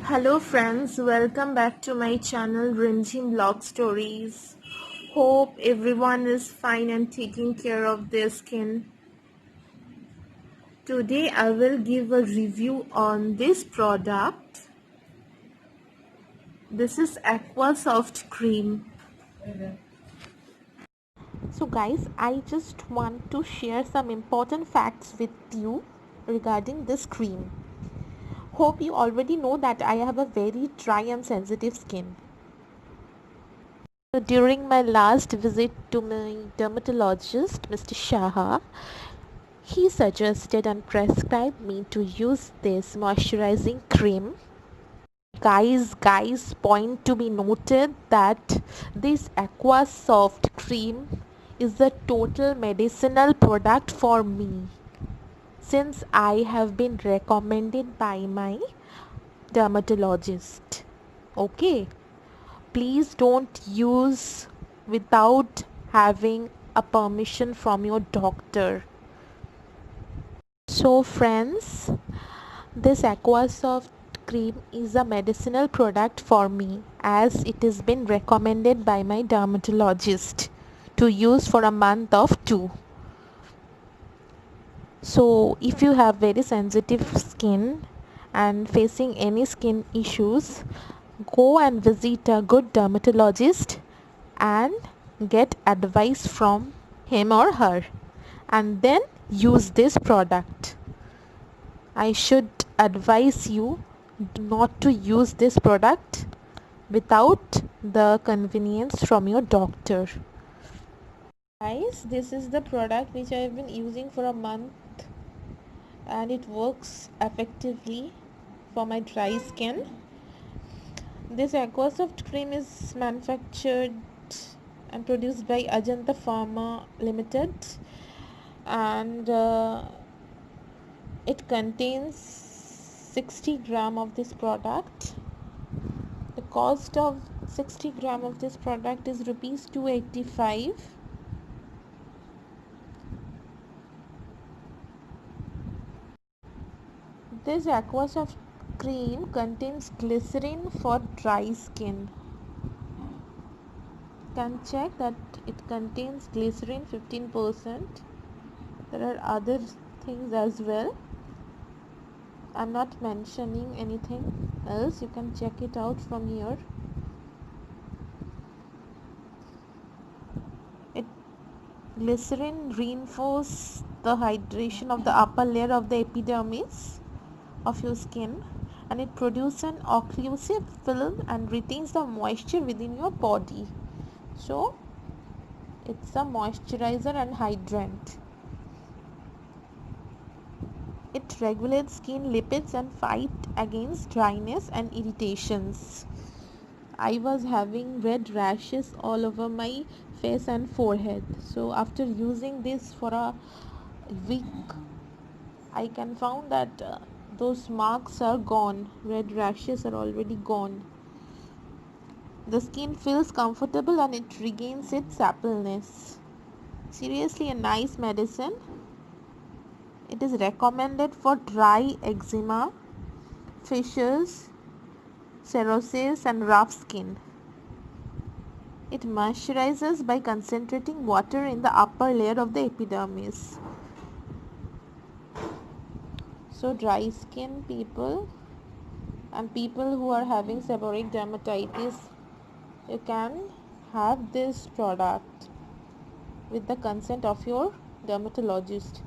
Hello friends, welcome back to my channel Rimjim Blog Stories. Hope everyone is fine and taking care of their skin. Today I will give a review on this product. This is Aqua Soft Cream. So guys, I just want to share some important facts with you regarding this cream. Hope you already know that I have a very dry and sensitive skin. So during my last visit to my dermatologist, Mr. Shah, he suggested and prescribed me to use this moisturizing cream. Guys, point to be noted that this Aqua Soft cream is a total medicinal product for me since I have been recommended by my dermatologist. Okay. Please don't use without having a permission from your doctor. So friends, this Aquasoft cream is a medicinal product for me as it has been recommended by my dermatologist to use for a month of 2. So if you have very sensitive skin and facing any skin issues, go and visit a good dermatologist and get advice from him or her and then use this product. I should advise you not to use this product without the convenience from your doctor. Guys, this is the product which I have been using for a month and it works effectively for my dry skin. This Aquasoft cream is manufactured and produced by Ajanta Pharma Limited, and it contains 60 gram of this product. The cost of 60 gram of this product is rupees 285. This Aquasoft cream contains glycerin for dry skin. Can check that it contains glycerin 15%. There are other things as well. I'm not mentioning anything else. You can check it out from here. Glycerin reinforces the hydration of the upper layer of the epidermis of your skin, and it produces an occlusive film and retains the moisture within your body. So it's a moisturizer and hydrant. It regulates skin lipids and fight against dryness and irritations. I was having red rashes all over my face and forehead. So after using this for a week, I can found that those marks are gone. Red rashes are already gone. The skin feels comfortable and it regains its suppleness. Seriously a nice medicine. It is recommended for dry eczema, fissures, cirrhosis and rough skin. It moisturizes by concentrating water in the upper layer of the epidermis. So dry skin people and people who are having seborrheic dermatitis, you can have this product with the consent of your dermatologist.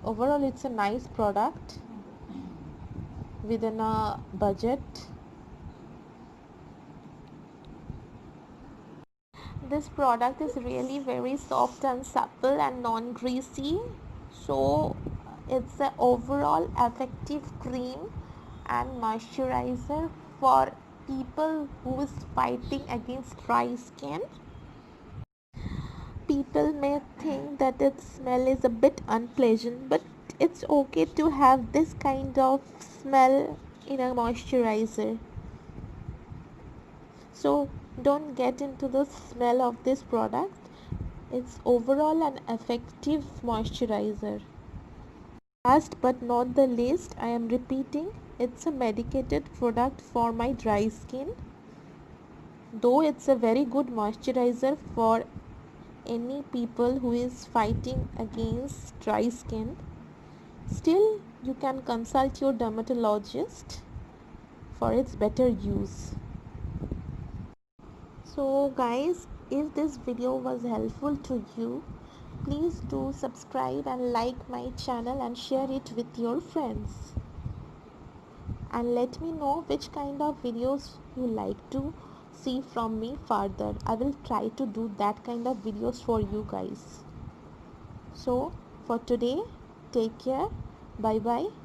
Overall it's a nice product within a budget. This product is really very soft and supple and non-greasy, so it's an overall effective cream and moisturizer for people who is fighting against dry skin. People may think that its smell is a bit unpleasant, but it's okay to have this kind of smell in a moisturizer. So don't get into the smell of this product. It's overall an effective moisturizer. Last but not the least, I am repeating, It's a medicated product for my dry skin. Though it's a very good moisturizer for any people who is fighting against dry skin, still you can consult your dermatologist for its better use. So guys, if this video was helpful to you, please do subscribe and like my channel and share it with your friends. And let me know which kind of videos you like to see from me further. I will try to do that kind of videos for you guys. So for today, take care. Bye bye.